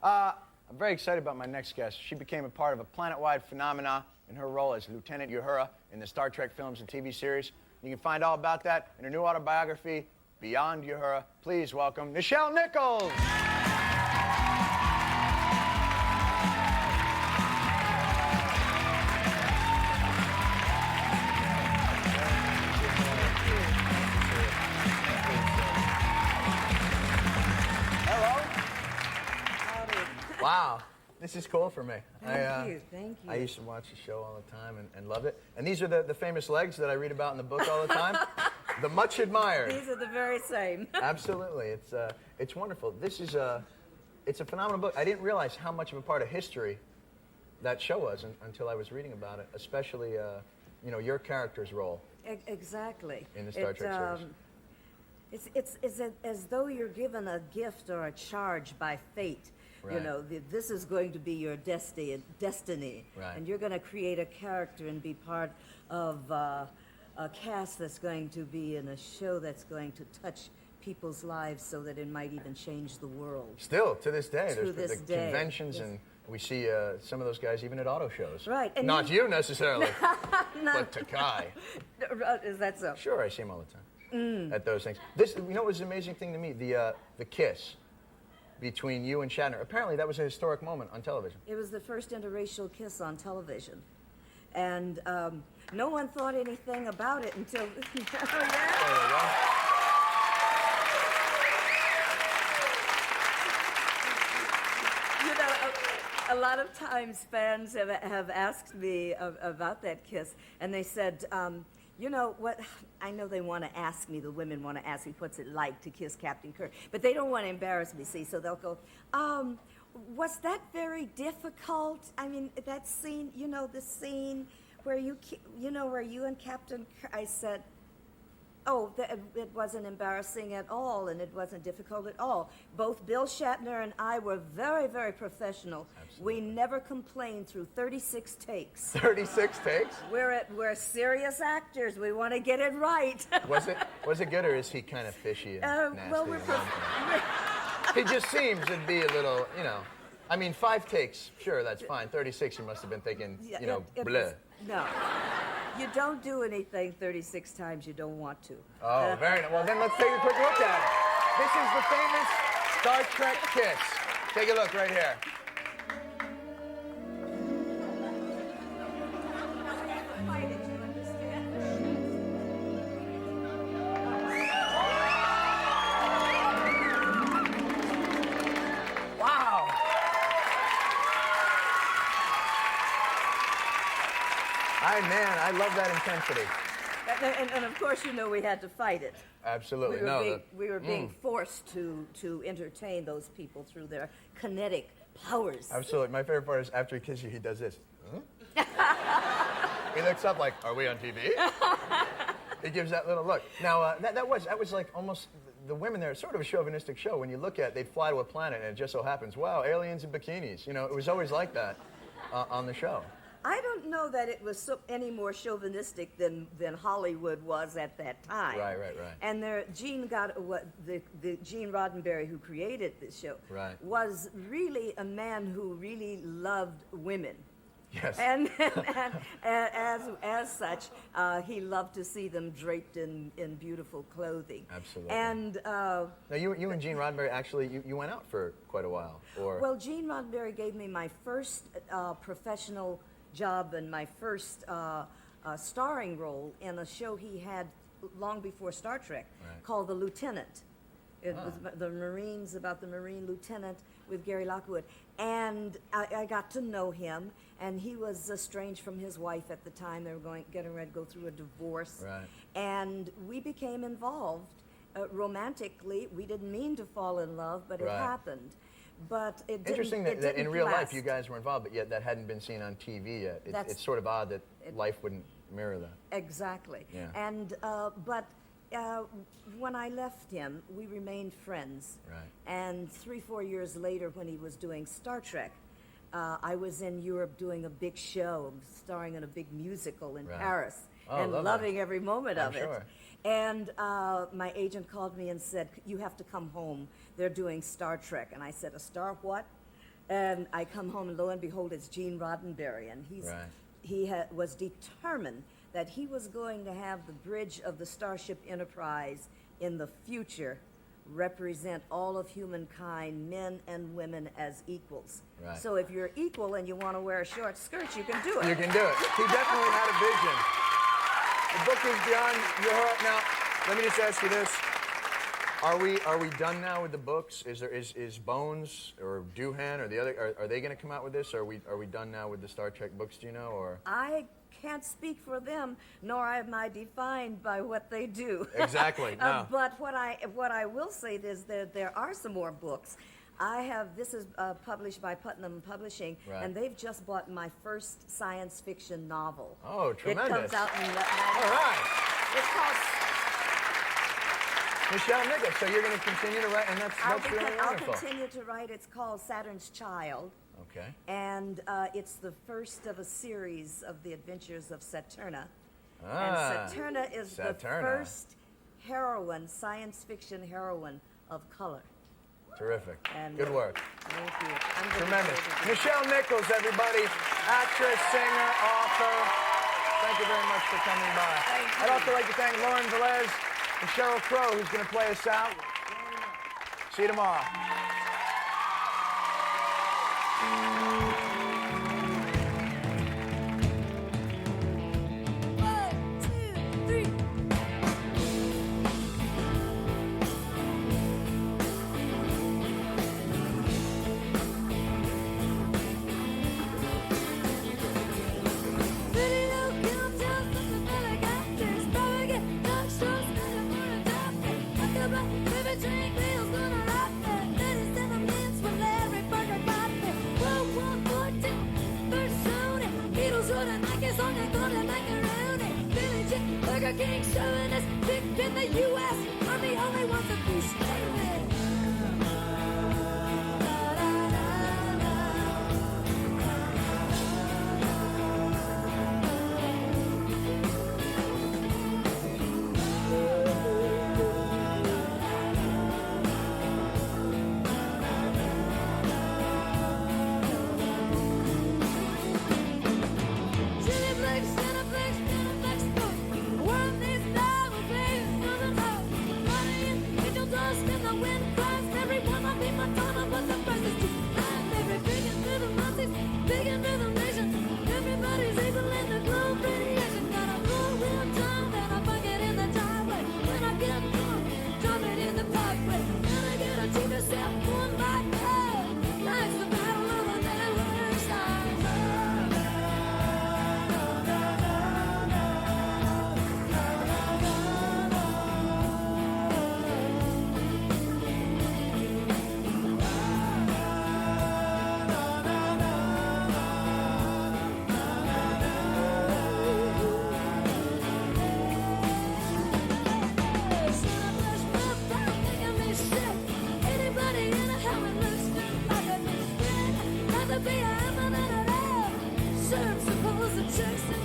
I'm very excited about my next guest. She became a part of a planet-wide phenomena in her role as Lieutenant Uhura in the Star Trek films and TV series. You can find all about that in her new autobiography, Beyond Uhura. Please welcome Nichelle Nichols. Wow, this is cool for me. Thank you. I used to watch the show all the time and love it. And these are the famous legs that I read about in the book all the time. The much admired. These are the very same. Absolutely, it's wonderful. It's a phenomenal book. I didn't realize how much of a part of history that show was until I was reading about it, especially your character's role. Exactly. In the Star Trek series. It's as though you're given a gift or a charge by fate. Right. You know, this is going to be your destiny, right. And you're going to create a character and be part of a cast that's going to be in a show that's going to touch people's lives so that it might even change the world. Still, to this day, there's this the day. conventions, Yes. and we see some of those guys even at auto shows. Right. And Not you necessarily, No. but Takai. Is that so? Sure, I see him all the time at those things. This, what was the amazing thing to me? The kiss between you and Shatner. Apparently, that was a historic moment on television. It was the first interracial kiss on television. And no one thought anything about it until... Oh, yeah? There we go. You know, a lot of times fans have asked me about that kiss, and they said, you know what, I know they want to ask me, the women want to ask me, what's it like to kiss Captain Kirk? But they don't want to embarrass me, see, so they'll go, was that very difficult? I mean, that scene, you know, the scene where where you and Captain Kirk, I said, oh, it wasn't embarrassing at all, and it wasn't difficult at all. Both Bill Shatner and I were very, very professional. Absolutely. We never complained through 36 takes. 36 takes? We're serious actors. We want to get it right. Was it good, or is he kind of fishy and nasty? Well, He just seems to be a little, you know. I mean, 5 takes, sure, that's fine. 36, you must have been thinking, you know, bleh. No. You don't do anything 36 times you don't want to. Oh, very nice. Well, then let's take a quick look at it. This is the famous Star Trek kiss. Take a look right here. Wow. Man, I love that intensity. And of course, you know, we had to fight it. Absolutely. We were being forced to entertain those people through their kinetic powers. Absolutely. My favorite part is after he kisses you, he does this. Huh? He looks up like, are we on TV? He gives that little look. Now, that was like almost, the women there, sort of a chauvinistic show. When you look at it, they'd fly to a planet, and it just so happens, wow, aliens in bikinis. You know, it was always like that on the show. I don't know that it was any more chauvinistic than Hollywood was at that time. Right. And Gene Roddenberry, who created this show, was really a man who really loved women. Yes. And as such, he loved to see them draped in beautiful clothing. Absolutely. And now you and Gene Roddenberry actually you went out for quite a while, or? Well, Gene Roddenberry gave me my first professional job and my first starring role in a show he had long before Star Trek called The Lieutenant. It was the Marines, about the Marine lieutenant with Gary Lockwood. And I got to know him, and he was estranged from his wife at the time. They were getting ready to go through a divorce. Right. And we became involved romantically. We didn't mean to fall in love, but it happened. But it didn't. Interesting that in real life you guys were involved, but yet that hadn't been seen on TV yet. It's sort of odd that life wouldn't mirror that. Exactly. Yeah. And but when I left him, we remained friends. Right. And 3-4 years later, when he was doing Star Trek, I was in Europe doing a big show, starring in a big musical in Paris, and loving every moment of it. Sure. And my agent called me and said, "You have to come home. They're doing Star Trek." And I said, "A star what?" And I come home, and lo and behold, it's Gene Roddenberry, and he was determined that he was going to have the bridge of the Starship Enterprise in the future represent all of humankind, men and women, as equals. Right. So if you're equal and you want to wear a short skirt, you can do it. You can do it. He definitely had a vision. The book is beyond your heart. Now, let me just ask you this. Are we done now with the books? Is Bones or Doohan or the other, are they going to come out with this? Or are we done now with the Star Trek books, do you know? Or I can't speak for them, nor am I defined by what they do. Exactly. No. But what I will say is that there are some more books. This is published by Putnam Publishing, Right. and they've just bought my first science fiction novel. Oh, tremendous. It comes out in All right. It's called Nichelle Nichols, so you're going to continue to write, and that's really wonderful. I'll continue to write. It's called Saturn's Child. Okay. And it's the first of a series of the adventures of Saturna. Ah, And Saturna is the first heroine, science fiction heroine of color. Terrific. And, good work. Thank you. I'm looking Tremendous. forward to it. Nichelle Nichols, everybody. Actress, singer, author. Thank you very much for coming by. Thank you. I'd also like to thank Lauren Velez and Cheryl Crow, who's going to play us out. See you tomorrow. King showing us big in the U.S. I'm the only one to be straight. Checks